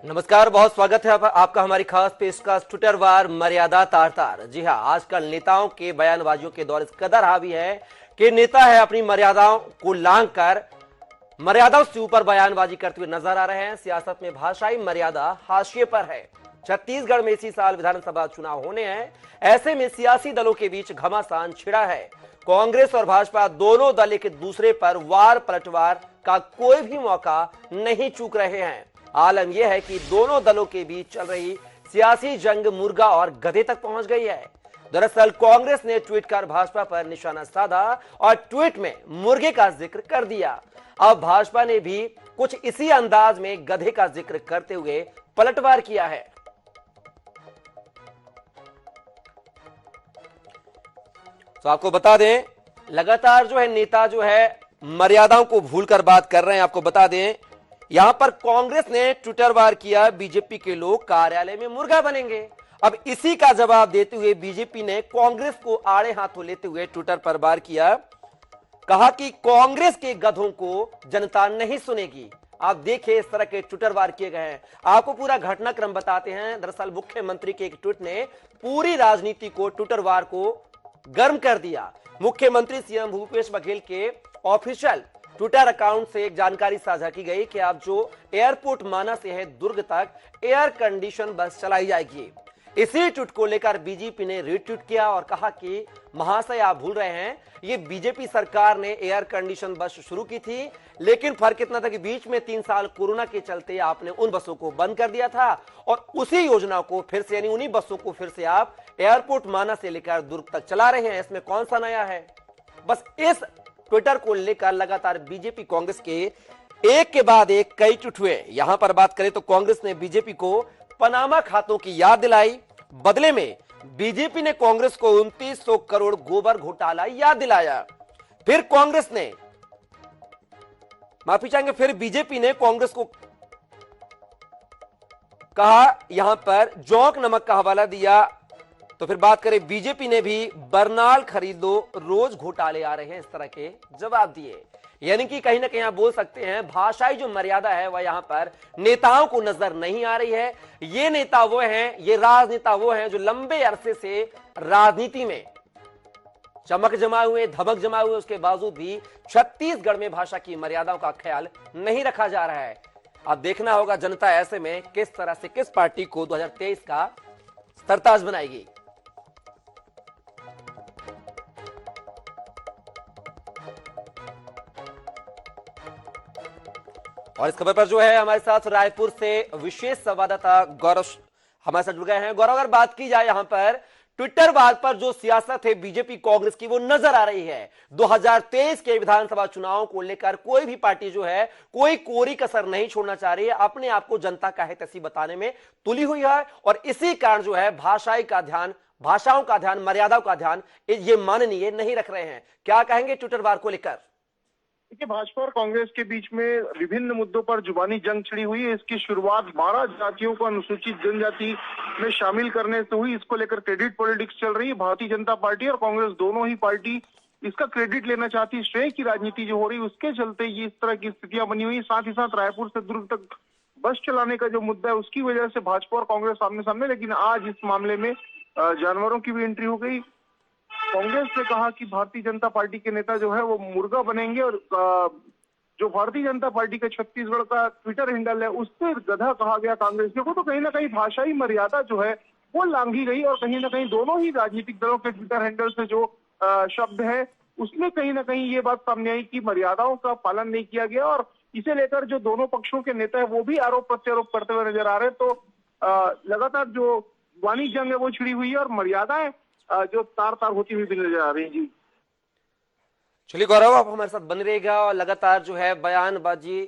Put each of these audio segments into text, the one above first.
नमस्कार, बहुत स्वागत है आपका हमारी खास पेशकश ट्विटर वार मर्यादा तार तार। जी हाँ, आजकल नेताओं के बयानबाजियों के दौर इस कदर हावी है कि नेता है अपनी मर्यादाओं को लांघ कर मर्यादाओं से ऊपर बयानबाजी करते हुए नजर आ रहे हैं। सियासत में भाषाई मर्यादा हाशिए पर है। छत्तीसगढ़ में इसी साल विधानसभा चुनाव होने हैं। ऐसे में सियासी दलों के बीच घमासान छिड़ा है। कांग्रेस और भाजपा दोनों दल एक दूसरे पर वार पलटवार का कोई भी मौका नहीं चूक रहे हैं। आलम यह है कि दोनों दलों के बीच चल रही सियासी जंग मुर्गा और गधे तक पहुंच गई है। दरअसल कांग्रेस ने ट्वीट कर भाजपा पर निशाना साधा और ट्वीट में मुर्गे का जिक्र कर दिया। अब भाजपा ने भी कुछ इसी अंदाज में गधे का जिक्र करते हुए पलटवार किया है। तो आपको बता दें, लगातार जो है नेता जो है मर्यादाओं को भूलकर बात कर रहे हैं। आपको बता दें, यहां पर कांग्रेस ने ट्विटर वार किया, बीजेपी के लोग कार्यालय में मुर्गा बनेंगे। अब इसी का जवाब देते हुए बीजेपी ने कांग्रेस को आड़े हाथों लेते हुए ट्विटर पर वार किया। कहा कि कांग्रेस के गधों को जनता नहीं सुनेगी। आप देखिए, इस तरह के ट्विटर वार किए गए हैं। आपको पूरा घटनाक्रम बताते हैं। दरअसल मुख्यमंत्री के एक ट्वीट ने पूरी राजनीति को, ट्विटर वार को गर्म कर दिया। मुख्यमंत्री सीएम भूपेश बघेल के ऑफिशियल ट्विटर अकाउंट से एक जानकारी साझा की गई कि अब जो एयरपोर्ट माना से है दुर्ग तक एयर कंडीशन बस चलाई जाएगी। इसी ट्वीट को लेकर बीजेपी ने रीट्वीट किया और कहा कि महाशय, आप भूल रहे हैं, ये बीजेपी सरकार ने एयर कंडीशन बस शुरू की थी, लेकिन फर्क इतना था कि बीच में 3 साल कोरोना के चलते आपने उन बसों को बंद कर दिया था और उसी योजना को फिर से, यानी उन्हीं बसों को फिर से आप एयरपोर्ट माना से लेकर दुर्ग तक चला रहे हैं। इसमें कौन सा नया है? बस इस ट्विटर को लेकर लगातार बीजेपी कांग्रेस के एक के बाद एक कई ट्वीट हुए। यहां पर बात करें तो कांग्रेस ने बीजेपी को पनामा खातों की याद दिलाई। बदले में बीजेपी ने कांग्रेस को 2900 करोड़ गोबर घोटाला याद दिलाया। फिर कांग्रेस ने, माफी चाहेंगे, फिर बीजेपी ने कांग्रेस को कहा, यहां पर जौंक नमक का हवाला दिया। तो फिर बात करें, बीजेपी ने भी बरनाल खरीदो, रोज घोटाले आ रहे हैं, इस तरह के जवाब दिए। यानी कि कहीं ना कहीं आप बोल सकते हैं भाषाई जो मर्यादा है वह यहां पर नेताओं को नजर नहीं आ रही है। ये नेता वो हैं, ये राजनेता वो हैं जो लंबे अरसे से राजनीति में चमक जमाए हुए, धमक जमाए हुए, उसके बावजूद भी छत्तीसगढ़ में भाषा की मर्यादाओं का ख्याल नहीं रखा जा रहा है। अब देखना होगा जनता ऐसे में किस तरह से, किस पार्टी को 2023 का सरताज बनाएगी। और इस खबर पर जो है हमारे साथ रायपुर से विशेष संवाददाता गौरव हमारे साथ जुड़ गए हैं। गौरव, अगर बात की जाए यहां पर ट्विटर वार पर जो सियासत है बीजेपी कांग्रेस की, वो नजर आ रही है। 2023 के विधानसभा चुनाव को लेकर कोई भी पार्टी जो है कोई कोरी कसर नहीं छोड़ना चाह रही है, अपने आप को जनता का हितैषी बताने में तुली हुई है। और इसी कारण जो है भाषाई का ध्यान, भाषाओं का ध्यान, मर्यादाओं का ध्यान ये माननीय नहीं रख रहे हैं। क्या कहेंगे ट्विटर वार को लेकर? देखिए, भाजपा और कांग्रेस के बीच में विभिन्न मुद्दों पर जुबानी जंग छिड़ी हुई है। इसकी शुरुआत 12 जातियों को अनुसूचित जनजाति में शामिल करने से हुई। इसको लेकर क्रेडिट पॉलिटिक्स चल रही है। भारतीय जनता पार्टी और कांग्रेस दोनों ही पार्टी इसका क्रेडिट लेना चाहती है। श्रेय की राजनीति जो हो रही है उसके चलते ये इस तरह की स्थितियां बनी हुई। साथ ही साथ रायपुर से दुर्ग तक बस चलाने का जो मुद्दा है उसकी वजह से भाजपा और कांग्रेस आमने सामने। लेकिन आज इस मामले में जानवरों की भी एंट्री हो गई। कांग्रेस ने कहा कि भारतीय जनता पार्टी के नेता जो है वो मुर्गा बनेंगे और जो भारतीय जनता पार्टी का छत्तीसगढ़ का ट्विटर हैंडल है उससे गधा कहा गया कांग्रेस को। तो कहीं ना कहीं भाषाई मर्यादा जो है वो लांघी गई और कहीं ना कहीं दोनों ही राजनीतिक दलों के ट्विटर हैंडल से जो शब्द है उसमें कहीं ना कहीं ये बात सामने आई कि मर्यादाओं का पालन नहीं किया गया। और इसे लेकर जो दोनों पक्षों के नेता है वो भी आरोप प्रत्यारोप करते हुए नजर आ रहे हैं। तो लगातार जो वाणी जंग है वो छिड़ी हुई है और मर्यादाएं जो तार तार होती हुई भी नजर आ रही है। जी चलिए गौरव, आप हमारे साथ बन रहेगा और लगातार जो है बयानबाजी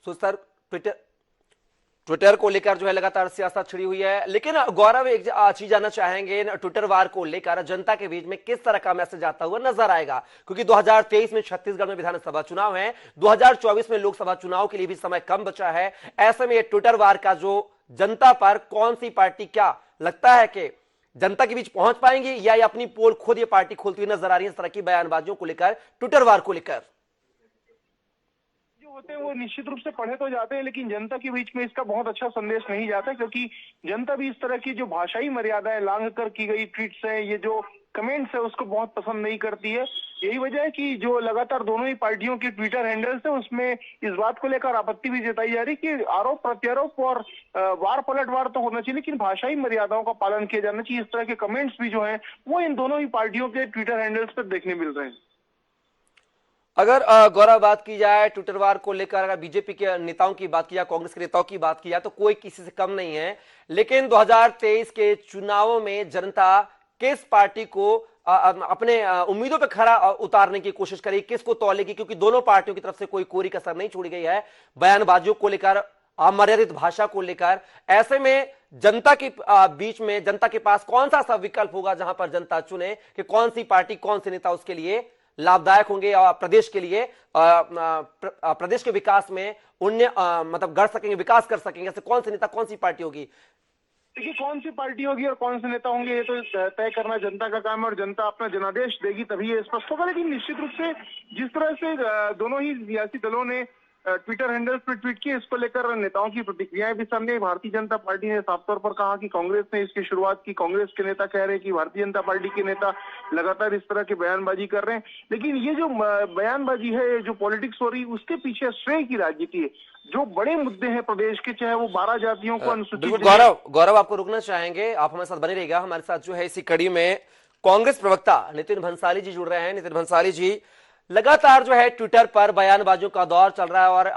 सुस्तर ट्विटर को लेकर जो है लगातार सियासत छिड़ी हुई है। लेकिन गौरव, एक चीज जानना चाहेंगे, ट्विटर वार को लेकर जनता के बीच में किस तरह का मैसेज आता हुआ नजर आएगा? क्योंकि 2023 में छत्तीसगढ़ में विधानसभा चुनाव है, 2024 में लोकसभा चुनाव के लिए भी समय कम बचा है। ऐसे में ट्विटर वार का जो जनता पर कौन सी पार्टी, क्या लगता है कि जनता के बीच पहुंच पाएंगी या ये अपनी पोल खुद ये पार्टी खोलती हुई नजर आ रही है इस तरह की बयानबाजियों को लेकर, ट्विटर वार को लेकर? जो होते हैं वो निश्चित रूप से पढ़े तो जाते हैं, लेकिन जनता के बीच में इसका बहुत अच्छा संदेश नहीं जाता, क्योंकि जनता भी इस तरह की जो भाषाई मर्यादाएं लांघ कर की गई ट्वीट्स हैं, ये जो कमेंट्स है, उसको बहुत पसंद नहीं करती है। यही वजह है कि जो लगातार दोनों ही पार्टियों के ट्विटर हैंडल्स है, उसमें इस बात को लेकर आपत्ति भी जताई जा रही कि आरोप प्रत्यारोप और वार पलटवार तो होना चाहिए, लेकिन भाषाई मर्यादाओं का पालन किया जाना चाहिए। इस तरह के कमेंट्स भी जो है वो इन दोनों ही पार्टियों के ट्विटर हैंडल्स पर देखने मिल रहे हैं। अगर गौरव बात की जाए ट्विटर वार को लेकर, अगर बीजेपी के नेताओं की बात की जाए, कांग्रेस के नेताओं की बात की जाए, तो कोई किसी से कम नहीं है। लेकिन 2023 के चुनावों में जनता किस पार्टी को अपने उम्मीदों पे खरा उतारने की कोशिश करेगी, किसको तौलेगी, क्योंकि दोनों पार्टियों की तरफ से कोई कोरी कसर नहीं छोड़ी गई है बयानबाजियों को लेकर, अमर्यादित भाषा को लेकर। ऐसे में जनता के बीच में जनता के पास कौन सा विकल्प होगा जहां पर जनता चुने कि कौन सी पार्टी, कौन से नेता उसके लिए लाभदायक होंगे और प्रदेश के लिए प्रदेश के विकास में उन्हें मतलब गढ़ सकेंगे, विकास कर सकेंगे। ऐसे कौन से नेता, कौन सी पार्टी होगी? देखिए, कौन सी पार्टी होगी और कौन से नेता होंगे ये तो तय करना जनता का काम है, और जनता अपना जनादेश देगी तभी ये स्पष्ट होगा। लेकिन निश्चित रूप से जिस तरह से दोनों ही सियासी दलों ने ट्विटर हैंडल्स पर ट्वीट किए, इसको लेकर नेताओं की प्रतिक्रियाएं भी सामने आई। भारतीय जनता पार्टी ने साफ तौर पर कहा कि कांग्रेस ने इसकी शुरुआत की। कांग्रेस के नेता कह रहे हैं कि भारतीय जनता पार्टी के नेता लगातार इस तरह की बयानबाजी कर रहे हैं। लेकिन ये जो बयानबाजी है, जो पॉलिटिक्स हो रही है, उसके पीछे श्रेय की राजनीति है। जो बड़े मुद्दे हैं प्रदेश के, चाहे वो 12 जातियों को अनुसूचित, गौरव आपको रुकना चाहेंगे, आप हमारे साथ बने रहिएगा। हमारे साथ जो है इसी कड़ी में कांग्रेस प्रवक्ता नितिन भंसाली जी जुड़ रहे हैं। नितिन भंसाली जी, लगातार जो है ट्विटर पर बयानबाजियों का दौर चल रहा है और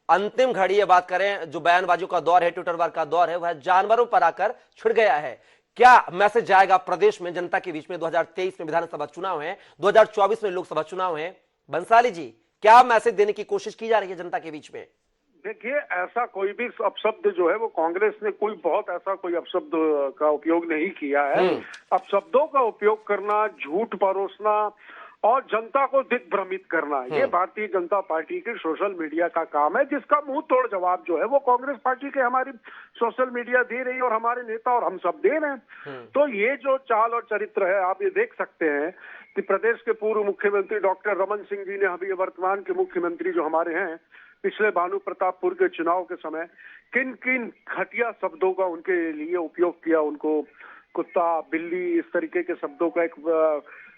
अंतिम घड़ी ये बात करें, जो बयानबाजियों का दौर है, ट्विटर वार का दौर है, वह जानवरों पर आकर छिड़ गया है। क्या मैसेज जाएगा प्रदेश में जनता के बीच में? 2023 में विधानसभा चुनाव है, 2024 में लोकसभा चुनाव है। भंसाली जी, क्या मैसेज देने की कोशिश की जा रही है जनता के बीच में? देखिए, ऐसा कोई भी अपशब्द जो है वो कांग्रेस ने कोई बहुत ऐसा कोई अपशब्द का उपयोग नहीं किया है। अपशब्दों का उपयोग करना, झूठ परोसना और जनता को दिग्भ्रमित करना, ये भारतीय जनता पार्टी के सोशल मीडिया का काम है, जिसका मुंह तोड़ जवाब जो है वो कांग्रेस पार्टी के हमारी सोशल मीडिया दे रही है और हमारे नेता और हम सब दे रहे हैं। तो ये जो चाल और चरित्र है, आप ये देख सकते हैं कि प्रदेश के पूर्व मुख्यमंत्री डॉक्टर रमन सिंह जी ने अभी वर्तमान के मुख्यमंत्री जो हमारे हैं, पिछले भानु प्रतापपुर के चुनाव के समय किन किन घटिया शब्दों का उनके लिए उपयोग किया। उनको कुत्ता, बिल्ली, इस तरीके के शब्दों का एक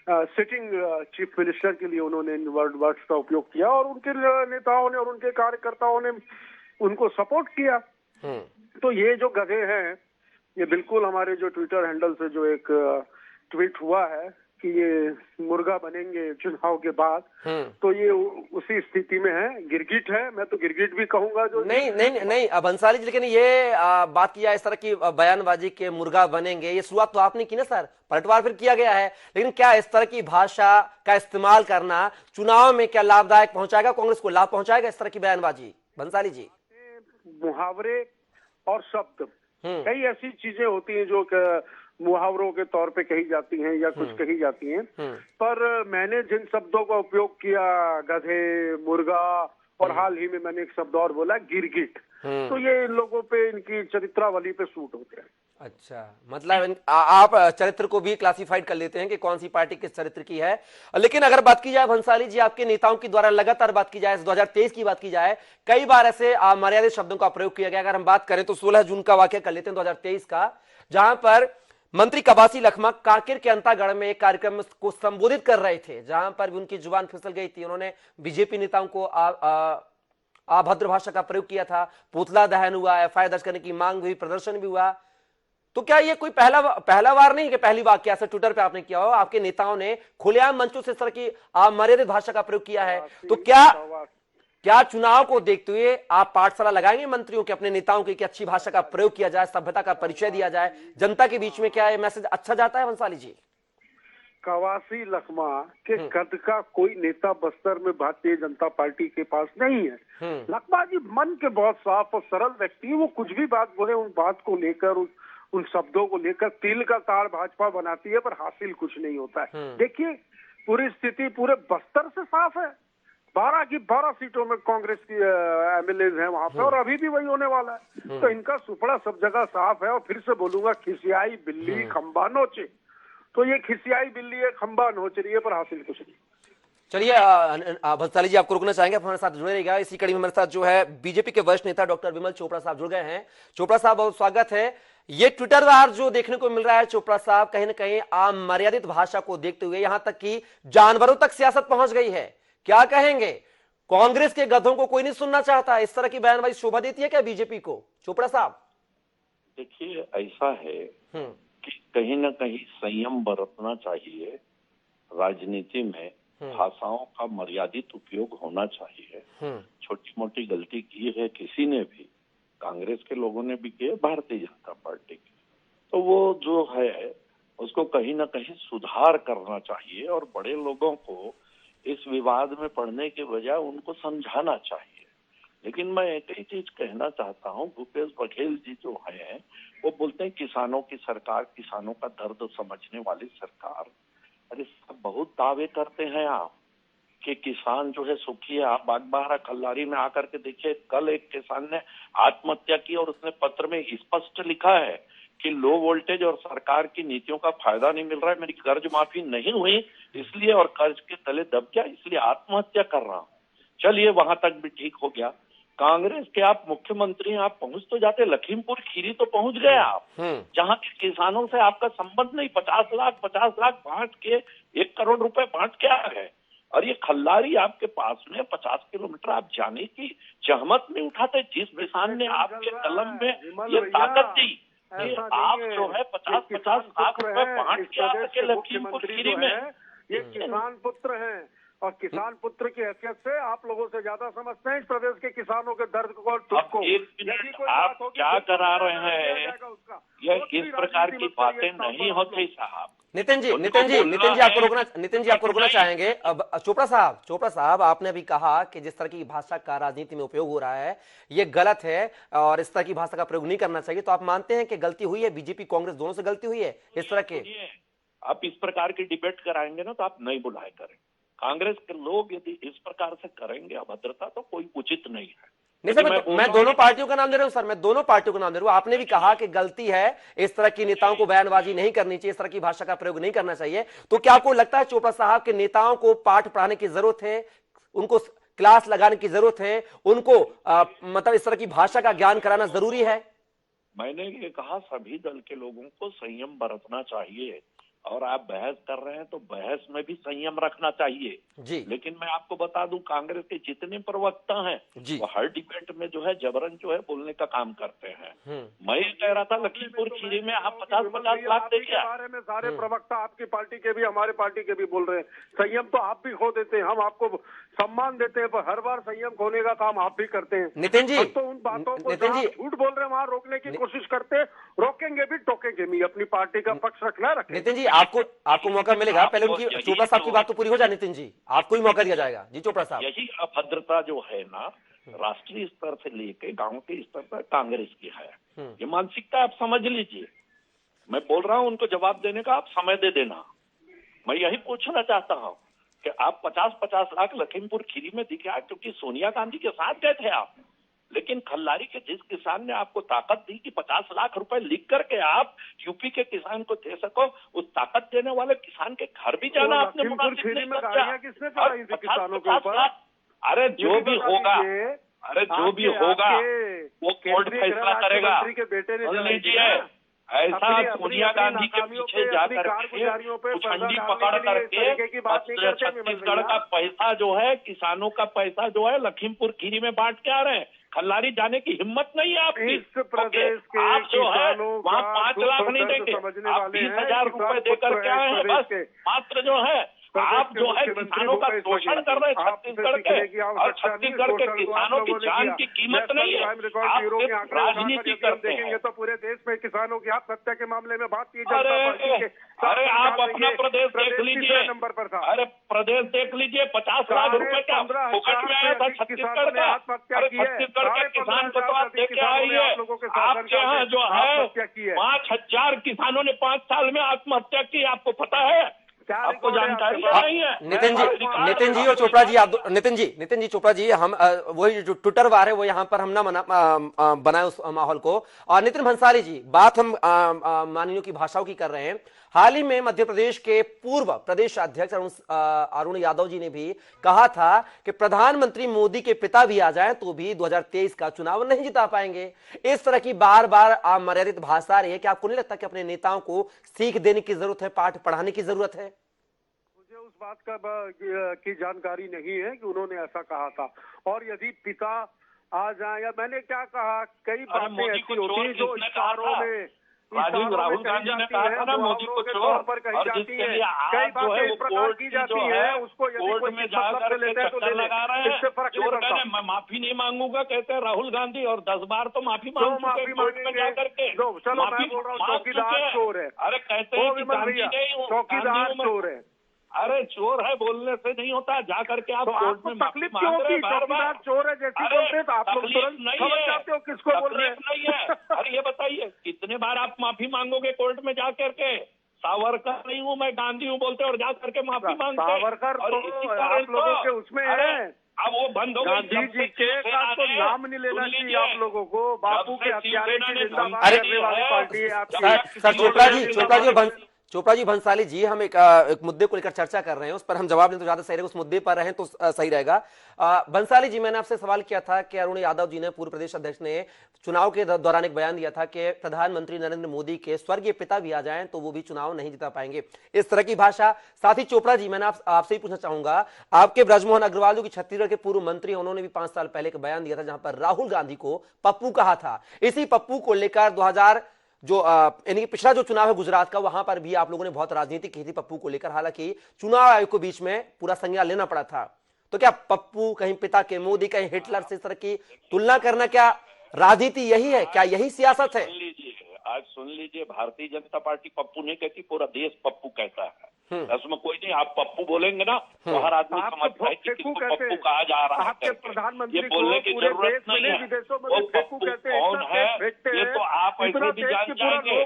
सिटिंग चीफ मिनिस्टर के लिए उन्होंने इन वर्ड्स का उपयोग किया और उनके नेताओं ने और उनके कार्यकर्ताओं ने उनको सपोर्ट किया। तो ये जो गधे हैं, ये बिल्कुल हमारे जो ट्विटर हैंडल से जो एक ट्वीट हुआ है कि ये मुर्गा बनेंगे चुनाव के बाद, तो ये उसी स्थिति में है। गिरगिट है, मैं तो गिरगिट भी कहूंगा। जो नहीं भंसाली जी, लेकिन ये बात किया इस तरह की बयानबाजी के मुर्गा बनेंगे, ये शुरुआत तो आपने की ना सर, पलटवार फिर किया गया है। लेकिन क्या इस तरह की भाषा का इस्तेमाल करना चुनाव में क्या लाभदायक पहुंचाएगा, कांग्रेस को लाभ पहुंचाएगा इस तरह की बयानबाजी? भंसाली जी, मुहावरे और शब्द, कई ऐसी चीजें होती हैं जो मुहावरों के तौर पे कही जाती हैं या कुछ कही जाती हैं, पर मैंने जिन शब्दों का उपयोग किया, गधे, मुर्गा, और हाल ही में मैंने एक शब्द और बोला, गिरगिट, तो ये इन लोगों पे, इनकी चरित्रावली पे सूट होते हैं। अच्छा, मतलब आप चरित्र को भी क्लासिफाइड कर लेते हैं कि कौन सी पार्टी किस चरित्र की है। लेकिन अगर बात की जाए भंसाली जी, आपके नेताओं के द्वारा लगातार बात की जाए, 2023 की बात की जाए, कई बार ऐसे अमर्यादित शब्दों का प्रयोग किया गया। अगर हम बात करें तो 16 जून का वाकया कर लेते हैं 2023 का, जहां पर मंत्री कवासी लखमा कांकेर के अंतागढ़ में एक कार्यक्रम को संबोधित कर रहे थे, जहां पर भी उनकी जुबान फिसल गई थी। उन्होंने बीजेपी नेताओं को अभद्र भाषा का प्रयोग किया था, पुतला दहन हुआ, एफआईआर दर्ज करने की मांग हुई, प्रदर्शन भी हुआ। तो क्या ये कोई पहला वार नहीं कि पहली बार क्या ट्विटर पे आपने किया हो, आपके नेताओं ने खुलेआम मंचों से इस तरह की अमर्यादित भाषा का प्रयोग किया है? तो क्या चुनाव को देखते हुए आप पाठशाला लगाएंगे मंत्रियों के, अपने नेताओं की, कि अच्छी भाषा का प्रयोग किया जाए, सभ्यता का परिचय दिया जाए जनता के बीच में? क्या ये मैसेज अच्छा जाता है भंसाली जी? कवासी लखमा के कद का कोई नेता बस्तर में भारतीय जनता पार्टी के पास नहीं है। लखमा जी मन के बहुत साफ और सरल व्यक्ति है, वो कुछ भी बात बोले, उन बात को लेकर, उन शब्दों को लेकर तिल का ताड़ भाजपा बनाती है, पर हासिल कुछ नहीं होता है। देखिए, पूरी स्थिति पूरे बस्तर से साफ है। 12 की 12 सीटों में कांग्रेस की एमएलए हैं वहां पे, और अभी भी वही होने वाला है। तो इनका सुपड़ा सब जगह साफ है। और फिर से बोलूंगा, खिसियाई बिल्ली खंबा नोचे, तो ये खिसियाई बिल्ली है, खंबा नोच रही है, पर हासिल कुछ नहीं। चलिए भंसाली जी, आपको रुकना चाहेंगे, आप हमारे साथ जुड़े रहिएगा। इसी कड़ी में हमारे साथ जो है बीजेपी के वरिष्ठ नेता डॉक्टर विमल चोपड़ा साहब जुड़ गए हैं। चोपड़ा साहब, बहुत स्वागत है। ये ट्विटर वार जो देखने को मिल रहा है चोपड़ा साहब, कहीं ना कहीं आम मर्यादित भाषा को देखते हुए यहां तक कि जानवरों तक सियासत पहुंच गई है, क्या कहेंगे? कांग्रेस के गधों को कोई नहीं सुनना चाहता, इस तरह की बयानबाजी शोभा देती है क्या बीजेपी को? चोपड़ा साहब देखिए, ऐसा है कि कहीं ना कहीं संयम बरतना चाहिए। राजनीति में भाषाओं का मर्यादित उपयोग होना चाहिए। छोटी मोटी गलती की है किसी ने भी, कांग्रेस के लोगों ने भी की है, भारतीय जनता पार्टी की, तो वो जो है उसको कहीं ना कहीं सुधार करना चाहिए और बड़े लोगों को इस विवाद में पड़ने के बजाय उनको समझाना चाहिए। लेकिन मैं एक ही चीज कहना चाहता हूँ, भूपेश बघेल जी जो है वो बोलते हैं किसानों की सरकार, किसानों का दर्द समझने वाली सरकार। अरे सब बहुत दावे करते हैं आप कि किसान जो है सुखी है। आप बागबाहरा खल्लारी में आकर के देखिए, कल एक किसान ने आत्महत्या की और उसने पत्र में स्पष्ट लिखा है कि लो वोल्टेज और सरकार की नीतियों का फायदा नहीं मिल रहा है, मेरी कर्ज माफी नहीं हुई इसलिए, और कर्ज के तले दब गया इसलिए आत्महत्या कर रहा हूँ। चलिए वहां तक भी ठीक हो गया। कांग्रेस के आप मुख्यमंत्री, आप पहुंच तो जाते, लखीमपुर खीरी तो पहुंच गए आप, जहां के किसानों से आपका संबंध नहीं। 50 लाख बांट के 1 करोड़ रुपए बांट के आ गए, और ये खल्लारी आपके पास में 50 किलोमीटर आप जाने की जहमत नहीं उठाते। जिस किसान ने आपके कलम में ये ताकत दी कि आप जो है 50-50 लाख रुपए बांट के आ सके लखीमपुर खीरी में, ये किसान पुत्र हैं और किसान पुत्र की हैसियत से आप लोगों से ज्यादा समझते हैं इस प्रदेश के किसानों के दर्द को और दुख को। आप क्या करा रहे हैं? यह इस प्रकार की बातें नहीं होती साहब। नितिन जी आपको रोकना चाहेंगे। अब चोपड़ा साहब, आपने अभी कहा कि जिस तरह की भाषा का राजनीति में उपयोग हो रहा है ये गलत है और इस तरह की भाषा का प्रयोग नहीं करना चाहिए, तो आप मानते हैं कि गलती हुई है, बीजेपी कांग्रेस दोनों से गलती हुई है इस तरह के? आप इस प्रकार की डिबेट कराएंगे ना तो आप नहीं बुलाए करें। कांग्रेस के लोग यदि इस प्रकार से करेंगे अभद्रता, तो कोई उचित नहीं है। नहीं सर, मैं दोनों पार्टियों का नाम दे रहा हूं सर, मैं दोनों पार्टियों का नाम दे रहा हूं। आपने भी कहा कि गलती है, इस तरह की नेताओं को बयानबाजी नहीं करनी चाहिए, इस तरह की भाषा का प्रयोग नहीं करना चाहिए। तो क्या आपको लगता है चोपड़ा साहब के नेताओं को पाठ पढ़ाने की जरूरत है, उनको क्लास लगाने की जरूरत है, उनको मतलब इस तरह की भाषा का ज्ञान कराना जरूरी है? मैंने ये कहा सभी दल के लोगों को संयम बरतना चाहिए, और आप बहस कर रहे हैं तो बहस में भी संयम रखना चाहिए जी। लेकिन मैं आपको बता दूं, कांग्रेस के जितने प्रवक्ता हैं वो हर डिबेट में जो है जबरन जो है बोलने का काम करते हैं। मैं ये कह रहा था लखीमपुर खीरी में आप 50-50 लाख देखिए। बारे में सारे प्रवक्ता आपकी पार्टी के भी हमारे पार्टी के भी बोल रहे हैं, संयम तो आप भी खो देते हैं। हम आपको सम्मान देते हैं पर हर बार संयम खोने का काम आप भी करते हैं। नितिन जी, तो उन बातों को झूठ बोल रहे हैं वहां रोकने की कोशिश करते, रोकेंगे भी टोकेंगे भी, अपनी पार्टी का पक्ष रखना रखें। नितिन जी आपको मौका मिलेगा, पहले उनकी चोपड़ा साहब की बात तो पूरी हो जाए। नितिन जी आपको ही मौका दिया जाएगा। जी चोपड़ा साहब, यही अभद्रता जो है ना राष्ट्रीय स्तर से लेके गांव के स्तर पर कांग्रेस की है, ये मानसिकता आप समझ लीजिए। मैं बोल रहा हूं उनको जवाब देने का आप समय दे देना। मैं यही पूछना चाहता हूं कि आप 50-50 लाख लखीमपुर खीरी में दिखे, क्योंकि सोनिया गांधी के साथ गए थे आप, लेकिन खल्लारी के जिस किसान ने आपको ताकत दी कि 50 लाख रुपए लिख करके आप यूपी के किसान को दे सको, उस ताकत देने वाले किसान के घर भी जाना आपने मुनासिब नहीं समझा। किसानों के ऊपर अरे जो भी होगा वो कोर्ट फैसला करेगा। सुन लीजिए, ऐसा सोनिया गांधी के पीछे जाकर उछंडी पकड़ करके छत्तीसगढ़ का पैसा जो है, किसानों का पैसा जो है लखीमपुर खीरी में बांट के आ रहे हैं। खल्लारी जाने की हिम्मत नहीं है आपकी। इस प्रदेश के आप जो है वहाँ 5 लाख नहीं देंगे, आप 20,000 रुपए देकर के आए हैं बस। मात्र जो है आप जो है किसानों का शोषण कर रहे हैं छत्तीसगढ़ के, और छत्तीसगढ़ के किसानों की जान की कीमत नहीं है। आप राजनीति करते हैं। ये तो पूरे देश में किसानों की आत्महत्या के मामले में बात की अरे आप अपना प्रदेश देख लीजिए, नंबर पर था। अरे प्रदेश देख लीजिए, 50 लाख रुपए का फुकट में आया था छत्तीसगढ़ का। अरे छत्तीसगढ़ के किसान को तो आप देख के आइए। आपके यहाँ जो है 5,000 किसानों ने 5 साल में आत्महत्या की, आपको पता है? क्या आपको रिकॉर्ड है जानकारी आपके पास? नहीं है? नितिन जी और चोपड़ा जी, आप नितिन जी चोपड़ा जी, हम वही जो ट्विटर वार है वो यहाँ पर हम ना बनाए उस माहौल को। और नितिन भंसाली जी, बात हम माननीयों की भाषाओं की कर रहे हैं। हाल ही में मध्य प्रदेश के पूर्व प्रदेश अध्यक्ष अरुण यादव जी ने भी कहा था कि प्रधानमंत्री मोदी के पिता भी आ जाएं तो भी 2023 का चुनाव नहीं जिता पाएंगे। इस तरह की बार बार अमर्यादित भाषा आ रही है कि आपको नहीं लगता कि अपने नेताओं को सीख देने की जरूरत है, पाठ पढ़ाने की जरूरत है? मुझे उस बात की जानकारी नहीं है कि उन्होंने ऐसा कहा था। और यदि पिता आ जाए, या मैंने क्या कहा, कई बातें ऐसी होती हैं जो इशारों में राहुल गांधी ने कहा था ना मोदी को चोर, पर कही और जाती जिसके है, लिए कई आज जो है बातें वो इस प्रकार कोर्ट की की जाती जो है, है उसको यदि कोर्ट कोई में मतलब जाकर से लेते के हैं तो चक्कर ले लगा रहे इससे हैं। फर्क नहीं चोर पड़ता। कहने मैं माफी नहीं मांगूंगा, कहते हैं राहुल गांधी, और 10 बार तो माफी तो मांग चुके माफी कोर्ट में मांगेंगे। जाकर के। चलो मैं बोल रहा हूँ चौकीदार चोर है। अरे कहते हैं कि गांधी नहीं हूँ, चौकीदार चोर है। अरे चोर है बोलने से नहीं होता, जा करके आप तो कोर्ट आपको में माफी तकलीफ मांग क्यों रहे की? हैं बार चौकीदार बार। चोर है जैसी अरे बोलते हैं तो आप लोग तकलीफ तुरंत नहीं समझ है, जाते हो किसको बोल रहे हैं। तकलीफ नहीं है। अरे ये बताइए कितने बार आप माफी मांगोगे कोर्ट में जाकर के? सावरकर नहीं हूँ मैं, गांधी हूँ बोलते और जा करके माफी मांगते। सावरकर और तो इसी कारण आप लोगों के उसमें है। अब वो बंद हो गई। गांधी जी के का तो नाम नहीं लेना चाहिए आप लोगों को। बापू के हत्यारे की जिंदाबाद अरे करने वाली पार्टी है आपकी। सर चोपड़ा जी भंसाली जी, हम एक मुद्दे को लेकर चर्चा कर रहे हैं, उस पर हम जवाब दें तो ज्यादा सही रहेगा, उस मुद्दे पर रहें तो सही रहेगा। भंसाली जी, मैंने आपसे सवाल किया था कि अरुण यादव जी ने, पूर्व प्रदेश अध्यक्ष ने चुनाव के दौरान एक बयान दिया था कि प्रधानमंत्री नरेंद्र मोदी के स्वर्गीय पिता भी आ जाएं तो वो भी चुनाव नहीं जिता पाएंगे, इस तरह की भाषा। साथ ही चोपड़ा जी, मैंने आपसे ही पूछना चाहूंगा, आपके ब्रजमोहन अग्रवाल जो कि छत्तीसगढ़ के पूर्व मंत्री, उन्होंने भी 5 साल पहले एक बयान दिया था जहां पर राहुल गांधी को पप्पू कहा था। इसी पप्पू को लेकर 2000 जो यानी पिछला जो चुनाव है गुजरात का, वहां पर भी आप लोगों ने बहुत राजनीति की थी पप्पू को लेकर, हालांकि चुनाव आयोग को बीच में पूरा संज्ञान लेना पड़ा था। तो क्या पप्पू कहीं पिता के मोदी, कहीं हिटलर से इस तरह की तुलना करना, क्या राजनीति यही है, क्या यही सियासत है? आज सुन लीजिए, भारतीय जनता पार्टी पप्पू नहीं कहती, पूरा देश पप्पू कहता है। इसमें कोई नहीं, आप पप्पू बोलेंगे ना तो हर आदमी समझता है कि किसको पप्पू कहा जा रहा है। आपके प्रधानमंत्री ये बोलने की जरूरत नहीं है। वो पप्पू कौन है ये तो आप ऐसे भी जान जाएंगे।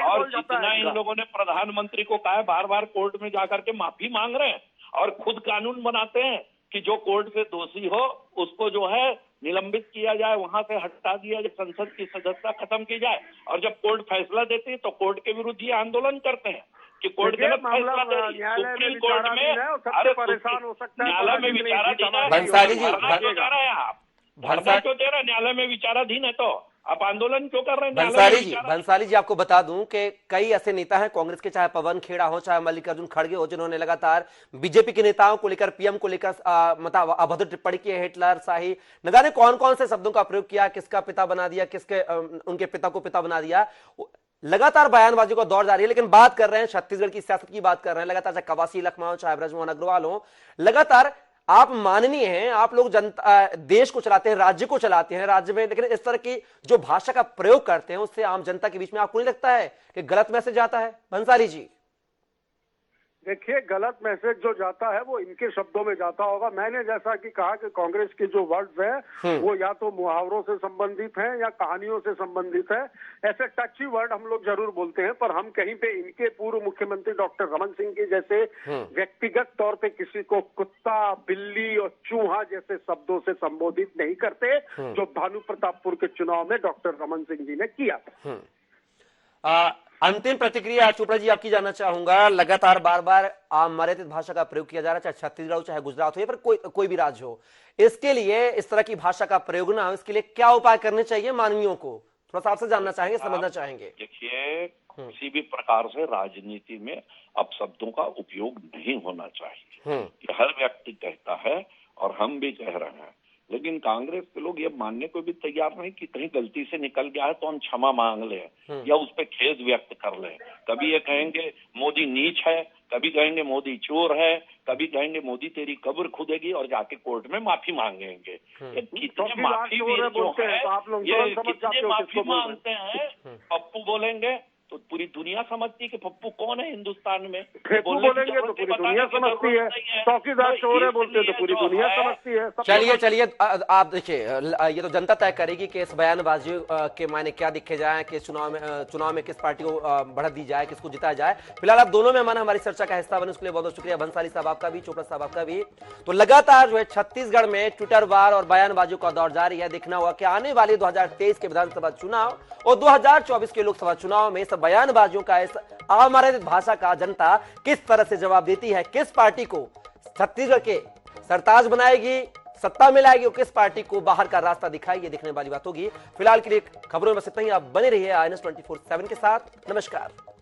और जितना इन लोगों ने प्रधानमंत्री को कहा है, बार बार कोर्ट में जाकर के माफी मांग रहे हैं और खुद कानून बनाते हैं कि जो कोर्ट से दोषी हो उसको जो है निलंबित किया जाए, वहां से हटा दिया जाए, संसद की सदस्यता खत्म की जाए। और जब कोर्ट फैसला देती है तो कोर्ट के विरुद्ध ये आंदोलन करते हैं कि कोर्ट गलत फैसला दे रही है। सुप्रीम कोर्ट में अरे परेशान हो सकता है, न्यायालय में विचाराधीन है। भंसाली जी, आप धरना क्यों दे रहे हैं? न्यायालय में विचाराधीन है तो आप आंदोलन क्यों कर रहे हैं? भंसाली जी, आपको बता दूं कि कई ऐसे नेता हैं कांग्रेस के, चाहे पवन खेड़ा हो, चाहे मल्लिकार्जुन खड़गे हो, जिन्होंने लगातार बीजेपी के नेताओं को लेकर, पीएम को लेकर मतलब अभद्र टिप्पणी की है, हिटलर, शाही, न जाने कौन कौन से शब्दों का प्रयोग किया, किसका पिता बना दिया, किसके उनके पिता को पिता बना दिया। लगातार बयानबाजी का दौर जारी है। लेकिन बात कर रहे हैं छत्तीसगढ़ की सियासत की, बात कर रहे हैं लगातार, चाहे कवासी लखमा, चाहे ब्रजमोहन अग्रवाल हो, लगातार आप माननीय हैं, आप लोग जनता, देश को चलाते हैं, राज्य को चलाते हैं, राज्य में, लेकिन इस तरह की जो भाषा का प्रयोग करते हैं उससे आम जनता के बीच में आपको नहीं लगता है कि गलत मैसेज जाता है? भंसाली जी देखिए, गलत मैसेज जो जाता है वो इनके शब्दों में जाता होगा। मैंने जैसा कि कहा कि कांग्रेस के जो वर्ड्स हैं वो या तो मुहावरों से संबंधित हैं या कहानियों से संबंधित है। ऐसे टची वर्ड हम लोग जरूर बोलते हैं, पर हम कहीं पे इनके पूर्व मुख्यमंत्री डॉक्टर रमन सिंह के जैसे व्यक्तिगत तौर पे किसी को कुत्ता, बिल्ली और चूहा जैसे शब्दों से संबोधित नहीं करते, जो भानु प्रतापपुर के चुनाव में डॉक्टर रमन सिंह जी ने किया था। अंतिम प्रतिक्रिया चोपड़ा जी आपकी जानना चाहूंगा। लगातार बार बार अमर्यादित भाषा का प्रयोग किया जा रहा है, चाहे छत्तीसगढ़ हो, चाहे गुजरात हो, या फिर कोई भी राज्य हो, इसके लिए इस तरह की भाषा का प्रयोग ना हो, इसके लिए क्या उपाय करने चाहिए मानवीयों को? थोड़ा सा आपसे जानना चाहेंगे, समझना चाहेंगे। देखिए, किसी भी प्रकार से राजनीति में अपशब्दों का उपयोग नहीं होना चाहिए, ये हर व्यक्ति कहता है और हम भी कह रहे हैं। लेकिन कांग्रेस के लोग ये मानने को भी तैयार नहीं कि कहीं गलती से निकल गया है तो हम क्षमा मांग लें या उस पर खेद व्यक्त कर लें। कभी ये कहेंगे मोदी नीच है, कभी कहेंगे मोदी चोर है, कभी कहेंगे मोदी तेरी कब्र खुदेगी और जाके कोर्ट में माफी मांगेंगे। कितने माफी जो है, ये कितने माफी मांगते हैं। पप्पू बोलेंगे तो पूरी दुनिया समझती है कि पप्पू कौन है हिंदुस्तान में। फेफू बोलने की बोलेंगे तो जरूरत पूरी नहीं, दुनिया बताने की समझती जरूरत है, नहीं है। चौकीदार चोर है तो बोलते हैं तो पूरी इसलिए दुनिया जो है, समझती है। चलिए आप देखिए, ये तो जनता तय करेगी कि इस बयानबाजी के मायने क्या दिखे जाए कि चुनाव में किस पार्टी को बढ़त दी जाए, किसको जिताया जाए। फिलहाल आप दोनों मेहमान हमारी चर्चा का हिस्सा बने, उसके लिए बहुत बहुत शुक्रिया। भंसाली साहब आपका भी, चोपड़ा साहब आपका भी। तो लगातार जो है छत्तीसगढ़ में ट्विटर वार और बयानबाजियों का दौर जारी है। देखना होगा कि आने वाले 2023 के विधानसभा चुनाव और 2024 के लोकसभा चुनाव में इस बयानबाजियों का, इस अमर्यादित भाषा का जनता किस तरह से जवाब देती है, किस पार्टी को छत्तीसगढ़ के सरताज बनाएगी, सत्ता में लाएगी और किस पार्टी को बाहर का रास्ता दिखाएगी, ये देखने वाली बात होगी। फिलहाल के लिए खबरों में बस इतना ही। आप बने रहिए INS 24/7 के साथ। नमस्कार।